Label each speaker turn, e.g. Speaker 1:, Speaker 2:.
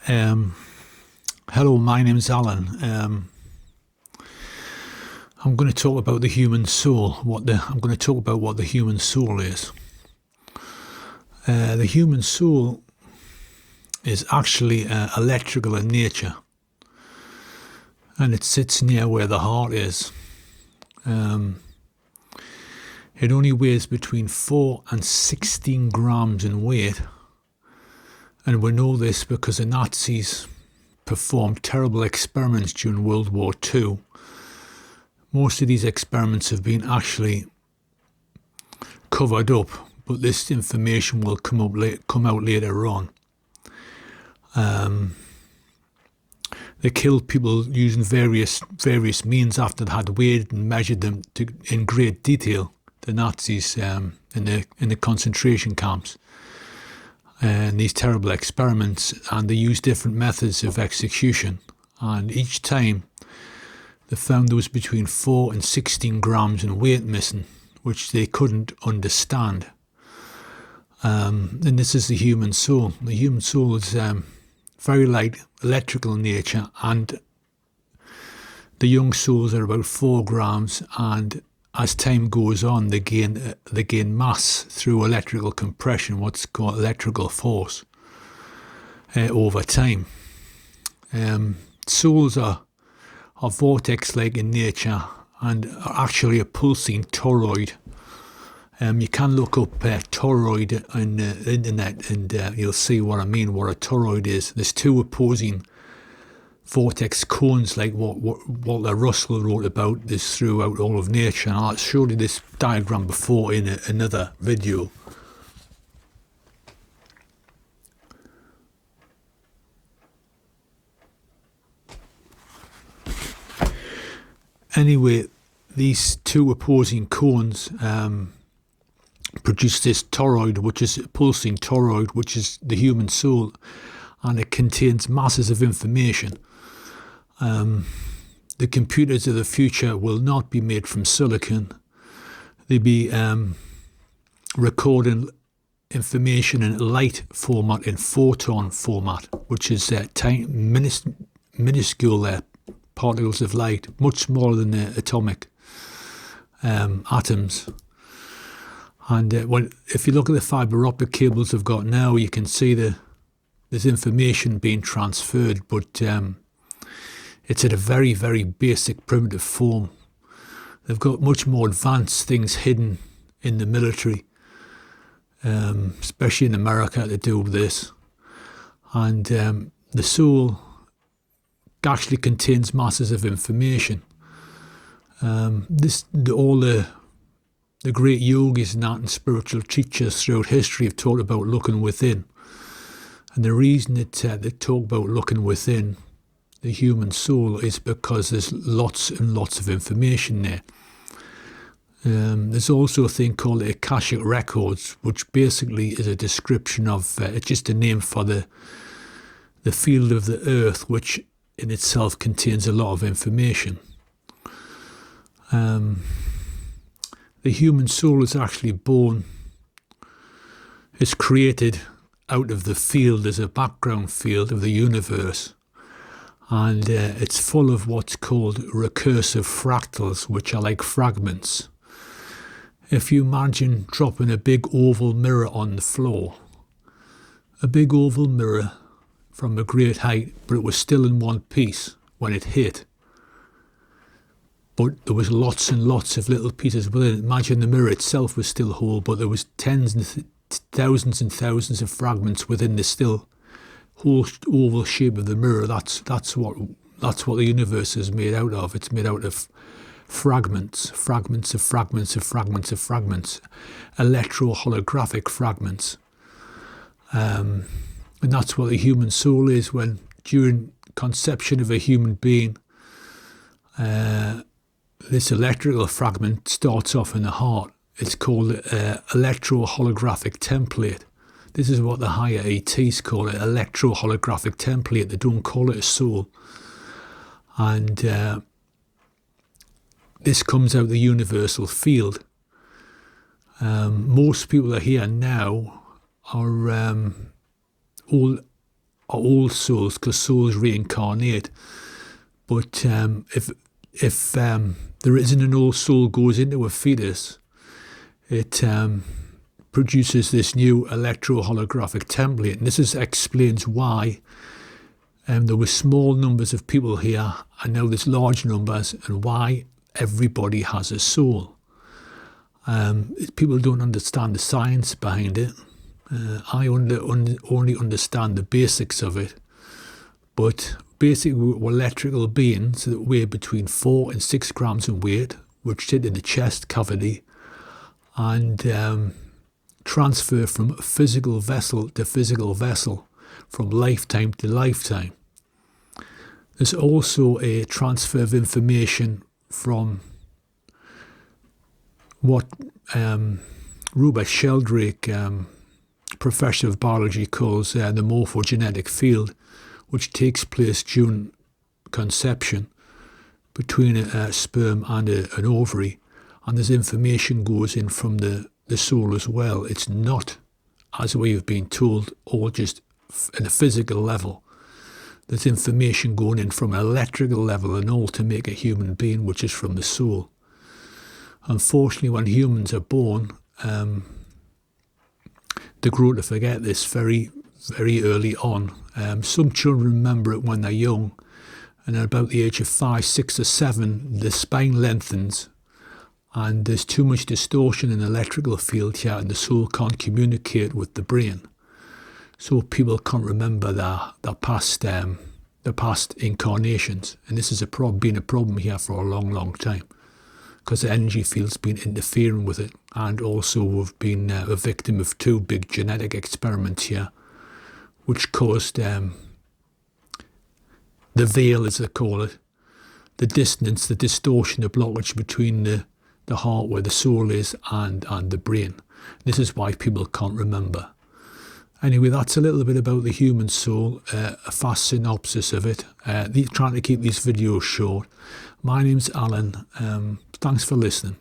Speaker 1: Um, Hello, my name's Alan. I'm going to talk about the human soul. I'm going to talk about what the human soul is. The human soul is actually electrical in nature, and it sits near where the heart is. It only weighs between 4 and 16 grams in weight, and we know this because the Nazis performed terrible experiments during World War II. Most of these experiments have been actually covered up, but this information will come out later on. They killed people using various means after they had weighed and measured them in great detail. The Nazis in the concentration camps. And these terrible experiments, and they used different methods of execution, and each time they found there was between 4 and 16 grams in weight missing, which they couldn't understand. And this is the human soul. The human soul is very light, electrical in nature, and the young souls are about 4 grams, and as time goes on, they gain mass through electrical compression, what's called electrical force, over time. Souls are vortex-like in nature and are actually a pulsing toroid. You can look up toroid on the internet, and you'll see what I mean, what a toroid is. There's two opposing vortex cones, like what Walter Russell wrote about this throughout all of nature, and I've showed you this diagram before in another video. Anyway, these two opposing cones produce this toroid, which is a pulsing toroid, which is the human soul, and it contains masses of information. The computers of the future will not be made from silicon. They'll be recording information in light format, in photon format, which is minuscule particles of light, much smaller than the atomic atoms. And if you look at the fibre optic cables they've got now, you can see there's information being transferred, but it's at a very, very basic, primitive form. They've got much more advanced things hidden in the military, especially in America, to do with this. And the soul actually contains masses of information. All the great yogis and spiritual teachers throughout history have talked about looking within. And the reason that they talk about looking within the human soul is because there's lots and lots of information there. There's also a thing called Akashic Records, which basically is a description of, it's just a name for the field of the earth, which in itself contains a lot of information. The human soul is actually born, is created out of the field as a background field of the universe. And it's full of what's called recursive fractals, which are like fragments. If you imagine dropping a big oval mirror on the floor, a big oval mirror from a great height, but it was still in one piece when it hit. But there was lots and lots of little pieces within it. Imagine the mirror itself was still whole, but there was thousands and thousands of fragments within the still whole oval shape of the mirror. That's what the universe is made out of. It's made out of fragments, electro-holographic fragments. And that's what the human soul is. When during conception of a human being, this electrical fragment starts off in the heart. It's called electro-holographic template. This is what the higher ETs call it, electro-holographic template. They don't call it a soul. And this comes out the universal field. Most people are here now are all all souls, because souls reincarnate. But if there isn't an old soul goes into a fetus, it produces this new electro-holographic template. And this explains why there were small numbers of people here, and now there's large numbers, and why everybody has a soul. People don't understand the science behind it. I only understand the basics of it. But basically, we're electrical beings that weigh between 4 and 6 grams in weight, which sit in the chest cavity, and transfer from physical vessel to physical vessel, from lifetime to lifetime. There's also a transfer of information from what Rupert Sheldrake, professor of biology, calls the morphogenetic field, which takes place during conception between a sperm and an ovary. And this information goes in from the soul as well. It's not, as we've been told, all just at a physical level. There's information going in from an electrical level and all to make a human being, which is from the soul. Unfortunately, when humans are born, they grow to forget this very, very early on. Some children remember it when they're young, and at about the age of 5, 6 or 7, the spine lengthens, and there's too much distortion in the electrical field here, and the soul can't communicate with the brain. So people can't remember their past incarnations, and this has been a problem here for a long, long time, because the energy field's been interfering with it. And also we've been a victim of 2 big genetic experiments here, which caused the veil, as they call it, the distance, the distortion, the blockage between the heart, where the soul is, and the brain. This is why people can't remember. Anyway, that's a little bit about the human soul, a fast synopsis of it. Trying to keep these videos short. My name's Alan. Thanks for listening.